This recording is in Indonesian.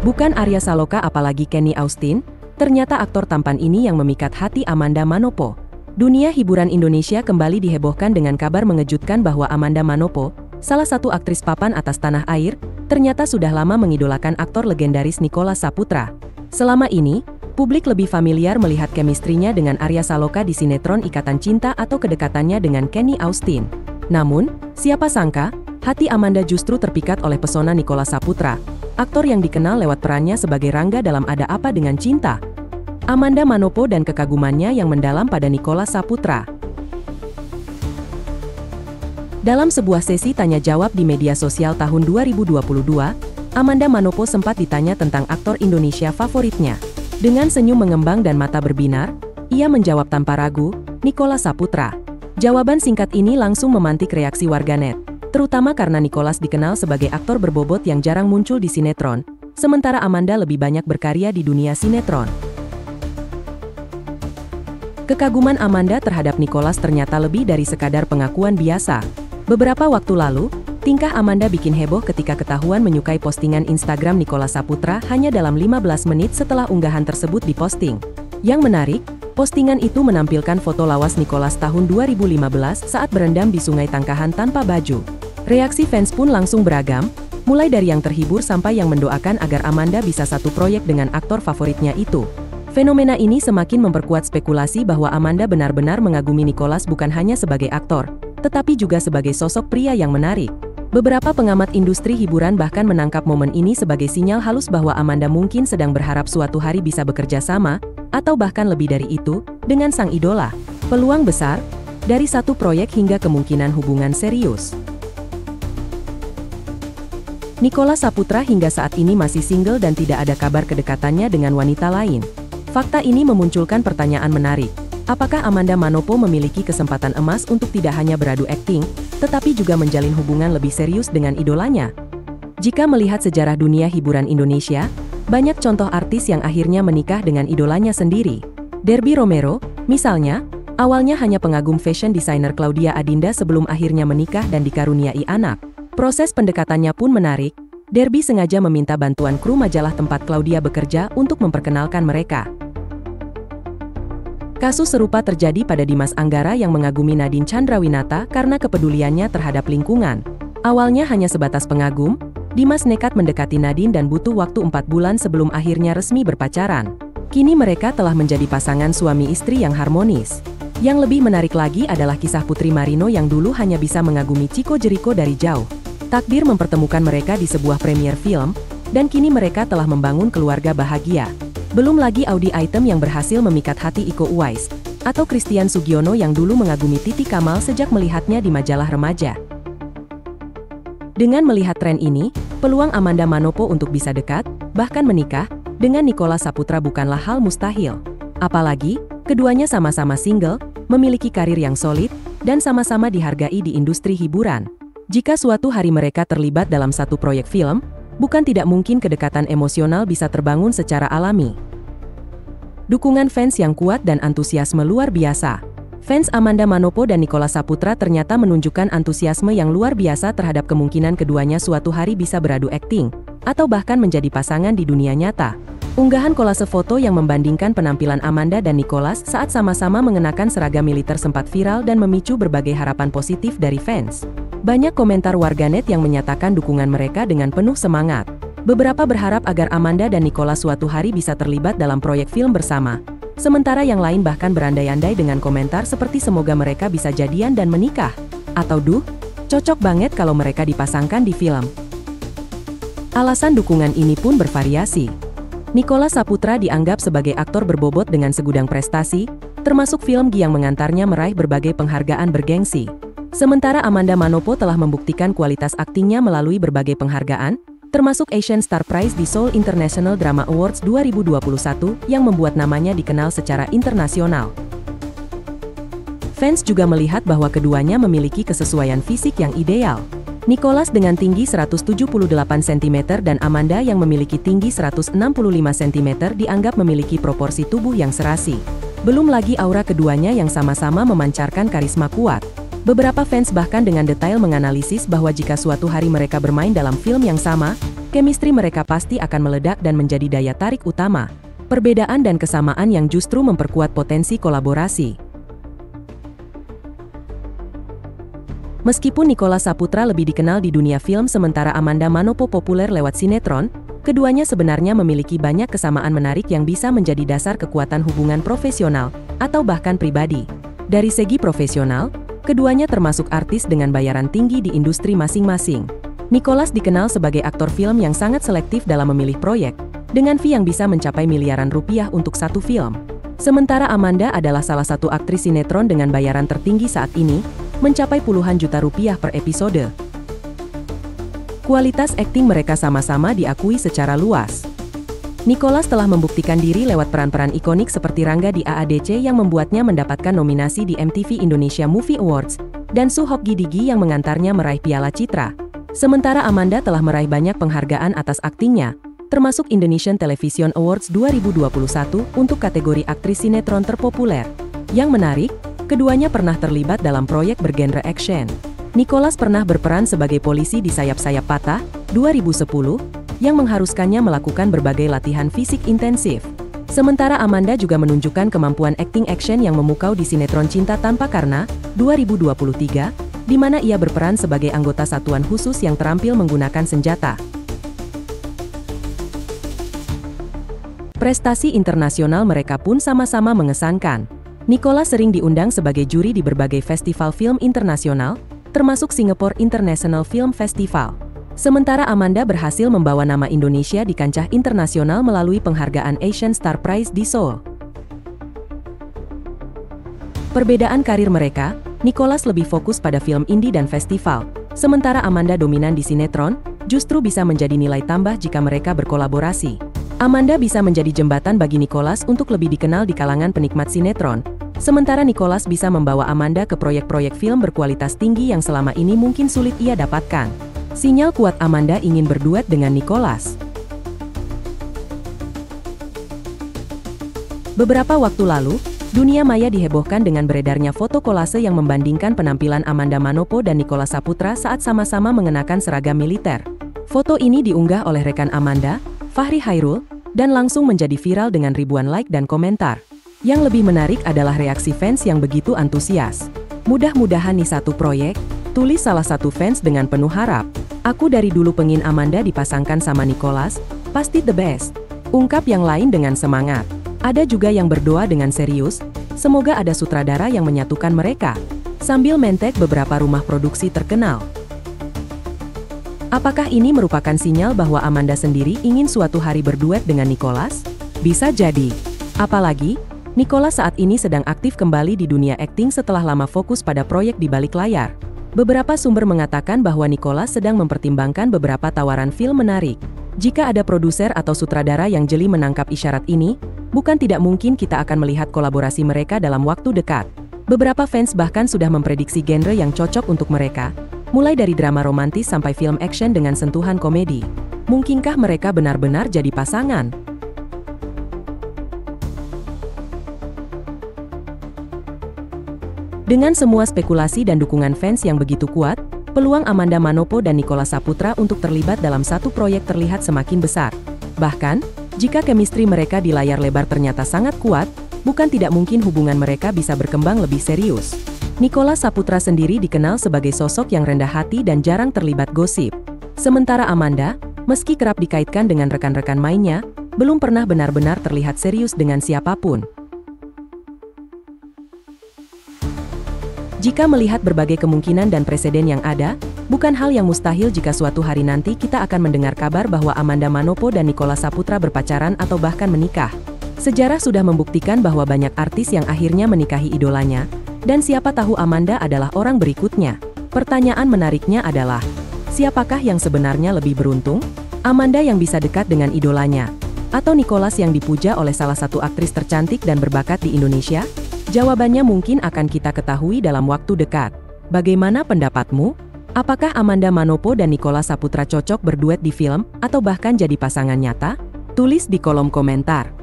Bukan Arya Saloka apalagi Kenny Austin, ternyata aktor tampan ini yang memikat hati Amanda Manopo. Dunia hiburan Indonesia kembali dihebohkan dengan kabar mengejutkan bahwa Amanda Manopo, salah satu aktris papan atas tanah air, ternyata sudah lama mengidolakan aktor legendaris Nicholas Saputra. Selama ini, publik lebih familiar melihat kemistrinya dengan Arya Saloka di sinetron Ikatan Cinta atau kedekatannya dengan Kenny Austin. Namun, siapa sangka, hati Amanda justru terpikat oleh pesona Nicholas Saputra, aktor yang dikenal lewat perannya sebagai Rangga dalam Ada Apa Dengan Cinta. Amanda Manopo dan kekagumannya yang mendalam pada Nicholas Saputra. Dalam sebuah sesi tanya-jawab di media sosial tahun 2022, Amanda Manopo sempat ditanya tentang aktor Indonesia favoritnya. Dengan senyum mengembang dan mata berbinar, ia menjawab tanpa ragu, Nicholas Saputra. Jawaban singkat ini langsung memantik reaksi warganet, terutama karena Nicholas dikenal sebagai aktor berbobot yang jarang muncul di sinetron, sementara Amanda lebih banyak berkarya di dunia sinetron. Kekaguman Amanda terhadap Nicholas ternyata lebih dari sekadar pengakuan biasa. Beberapa waktu lalu, tingkah Amanda bikin heboh ketika ketahuan menyukai postingan Instagram Nicholas Saputra hanya dalam 15 menit setelah unggahan tersebut diposting. Yang menarik, postingan itu menampilkan foto lawas Nicholas tahun 2015 saat berendam di Sungai Tangkahan tanpa baju. Reaksi fans pun langsung beragam, mulai dari yang terhibur sampai yang mendoakan agar Amanda bisa satu proyek dengan aktor favoritnya itu. Fenomena ini semakin memperkuat spekulasi bahwa Amanda benar-benar mengagumi Nicholas bukan hanya sebagai aktor, tetapi juga sebagai sosok pria yang menarik. Beberapa pengamat industri hiburan bahkan menangkap momen ini sebagai sinyal halus bahwa Amanda mungkin sedang berharap suatu hari bisa bekerja sama, atau bahkan lebih dari itu, dengan sang idola. Peluang besar, dari satu proyek hingga kemungkinan hubungan serius. Nicholas Saputra hingga saat ini masih single dan tidak ada kabar kedekatannya dengan wanita lain. Fakta ini memunculkan pertanyaan menarik. Apakah Amanda Manopo memiliki kesempatan emas untuk tidak hanya beradu akting, tetapi juga menjalin hubungan lebih serius dengan idolanya? Jika melihat sejarah dunia hiburan Indonesia, banyak contoh artis yang akhirnya menikah dengan idolanya sendiri. Derby Romero, misalnya, awalnya hanya pengagum fashion designer Claudia Adinda sebelum akhirnya menikah dan dikaruniai anak. Proses pendekatannya pun menarik. Derby sengaja meminta bantuan kru majalah tempat Claudia bekerja untuk memperkenalkan mereka. Kasus serupa terjadi pada Dimas Anggara yang mengagumi Nadine Chandrawinata karena kepeduliannya terhadap lingkungan. Awalnya hanya sebatas pengagum, Dimas nekat mendekati Nadine dan butuh waktu 4 bulan sebelum akhirnya resmi berpacaran. Kini mereka telah menjadi pasangan suami istri yang harmonis. Yang lebih menarik lagi adalah kisah Putri Marino yang dulu hanya bisa mengagumi Chico Jericho dari jauh. Takdir mempertemukan mereka di sebuah premier film, dan kini mereka telah membangun keluarga bahagia. Belum lagi Audi Item yang berhasil memikat hati Iko Uwais, atau Christian Sugiono yang dulu mengagumi Titi Kamal sejak melihatnya di majalah remaja. Dengan melihat tren ini, peluang Amanda Manopo untuk bisa dekat, bahkan menikah, dengan Nicholas Saputra bukanlah hal mustahil. Apalagi, keduanya sama-sama single, memiliki karir yang solid, dan sama-sama dihargai di industri hiburan. Jika suatu hari mereka terlibat dalam satu proyek film, bukan tidak mungkin kedekatan emosional bisa terbangun secara alami. Dukungan fans yang kuat dan antusiasme luar biasa. Fans Amanda Manopo dan Nicholas Saputra ternyata menunjukkan antusiasme yang luar biasa terhadap kemungkinan keduanya suatu hari bisa beradu akting, atau bahkan menjadi pasangan di dunia nyata. Unggahan kolase foto yang membandingkan penampilan Amanda dan Nicholas saat sama-sama mengenakan seragam militer sempat viral dan memicu berbagai harapan positif dari fans. Banyak komentar warganet yang menyatakan dukungan mereka dengan penuh semangat. Beberapa berharap agar Amanda dan Nicholas suatu hari bisa terlibat dalam proyek film bersama. Sementara yang lain bahkan berandai-andai dengan komentar seperti semoga mereka bisa jadian dan menikah. Atau cocok banget kalau mereka dipasangkan di film. Alasan dukungan ini pun bervariasi. Nicholas Saputra dianggap sebagai aktor berbobot dengan segudang prestasi, termasuk film yang mengantarnya meraih berbagai penghargaan bergengsi. Sementara Amanda Manopo telah membuktikan kualitas aktingnya melalui berbagai penghargaan, termasuk Asian Star Prize di Seoul International Drama Awards 2021 yang membuat namanya dikenal secara internasional. Fans juga melihat bahwa keduanya memiliki kesesuaian fisik yang ideal. Nicholas dengan tinggi 178 cm dan Amanda yang memiliki tinggi 165 cm dianggap memiliki proporsi tubuh yang serasi. Belum lagi aura keduanya yang sama-sama memancarkan karisma kuat. Beberapa fans bahkan dengan detail menganalisis bahwa jika suatu hari mereka bermain dalam film yang sama, chemistry mereka pasti akan meledak dan menjadi daya tarik utama. Perbedaan dan kesamaan yang justru memperkuat potensi kolaborasi. Meskipun Nicholas Saputra lebih dikenal di dunia film sementara Amanda Manopo populer lewat sinetron, keduanya sebenarnya memiliki banyak kesamaan menarik yang bisa menjadi dasar kekuatan hubungan profesional atau bahkan pribadi. Dari segi profesional, keduanya termasuk artis dengan bayaran tinggi di industri masing-masing. Nicholas dikenal sebagai aktor film yang sangat selektif dalam memilih proyek, dengan fee yang bisa mencapai miliaran rupiah untuk satu film. Sementara Amanda adalah salah satu aktris sinetron dengan bayaran tertinggi saat ini, mencapai puluhan juta rupiah per episode. Kualitas akting mereka sama-sama diakui secara luas. Nicholas telah membuktikan diri lewat peran-peran ikonik seperti Rangga di AADC yang membuatnya mendapatkan nominasi di MTV Indonesia Movie Awards, dan Suhok Gidigi yang mengantarnya meraih Piala Citra. Sementara Amanda telah meraih banyak penghargaan atas aktingnya, termasuk Indonesian Television Awards 2021 untuk kategori aktris sinetron terpopuler. Yang menarik, keduanya pernah terlibat dalam proyek bergenre action. Nicholas pernah berperan sebagai polisi di Sayap-Sayap Patah, 2010, yang mengharuskannya melakukan berbagai latihan fisik intensif. Sementara Amanda juga menunjukkan kemampuan akting action yang memukau di sinetron Cinta Tanpa Karna, 2023, di mana ia berperan sebagai anggota satuan khusus yang terampil menggunakan senjata. Prestasi internasional mereka pun sama-sama mengesankan. Nicholas sering diundang sebagai juri di berbagai festival film internasional, termasuk Singapore International Film Festival. Sementara Amanda berhasil membawa nama Indonesia di kancah internasional melalui penghargaan Asian Star Prize di Seoul. Perbedaan karir mereka, Nicholas lebih fokus pada film indie dan festival, sementara Amanda dominan di sinetron, justru bisa menjadi nilai tambah jika mereka berkolaborasi. Amanda bisa menjadi jembatan bagi Nicholas untuk lebih dikenal di kalangan penikmat sinetron, sementara Nicholas bisa membawa Amanda ke proyek-proyek film berkualitas tinggi yang selama ini mungkin sulit ia dapatkan. Sinyal kuat Amanda ingin berduet dengan Nicholas. Beberapa waktu lalu, dunia maya dihebohkan dengan beredarnya foto kolase yang membandingkan penampilan Amanda Manopo dan Nicholas Saputra saat sama-sama mengenakan seragam militer. Foto ini diunggah oleh rekan Amanda, Fahri Hairul, dan langsung menjadi viral dengan ribuan like dan komentar. Yang lebih menarik adalah reaksi fans yang begitu antusias. Mudah-mudahan nih satu proyek, tulis salah satu fans dengan penuh harap. Aku dari dulu pengin Amanda dipasangkan sama Nicholas, pasti the best. Ungkap yang lain dengan semangat. Ada juga yang berdoa dengan serius, semoga ada sutradara yang menyatukan mereka. Sambil mentek beberapa rumah produksi terkenal. Apakah ini merupakan sinyal bahwa Amanda sendiri ingin suatu hari berduet dengan Nicholas? Bisa jadi. Apalagi, Nicholas saat ini sedang aktif kembali di dunia akting setelah lama fokus pada proyek di balik layar. Beberapa sumber mengatakan bahwa Nicholas sedang mempertimbangkan beberapa tawaran film menarik. Jika ada produser atau sutradara yang jeli menangkap isyarat ini, bukan tidak mungkin kita akan melihat kolaborasi mereka dalam waktu dekat. Beberapa fans bahkan sudah memprediksi genre yang cocok untuk mereka, mulai dari drama romantis sampai film action dengan sentuhan komedi. Mungkinkah mereka benar-benar jadi pasangan? Dengan semua spekulasi dan dukungan fans yang begitu kuat, peluang Amanda Manopo dan Nicholas Saputra untuk terlibat dalam satu proyek terlihat semakin besar. Bahkan, jika chemistry mereka di layar lebar ternyata sangat kuat, bukan tidak mungkin hubungan mereka bisa berkembang lebih serius. Nicholas Saputra sendiri dikenal sebagai sosok yang rendah hati dan jarang terlibat gosip. Sementara Amanda, meski kerap dikaitkan dengan rekan-rekan mainnya, belum pernah benar-benar terlihat serius dengan siapapun. Jika melihat berbagai kemungkinan dan preseden yang ada, bukan hal yang mustahil jika suatu hari nanti kita akan mendengar kabar bahwa Amanda Manopo dan Nicholas Saputra berpacaran atau bahkan menikah. Sejarah sudah membuktikan bahwa banyak artis yang akhirnya menikahi idolanya, dan siapa tahu Amanda adalah orang berikutnya. Pertanyaan menariknya adalah, siapakah yang sebenarnya lebih beruntung? Amanda yang bisa dekat dengan idolanya, atau Nicholas yang dipuja oleh salah satu aktris tercantik dan berbakat di Indonesia? Jawabannya mungkin akan kita ketahui dalam waktu dekat. Bagaimana pendapatmu? Apakah Amanda Manopo dan Nicholas Saputra cocok berduet di film, atau bahkan jadi pasangan nyata? Tulis di kolom komentar.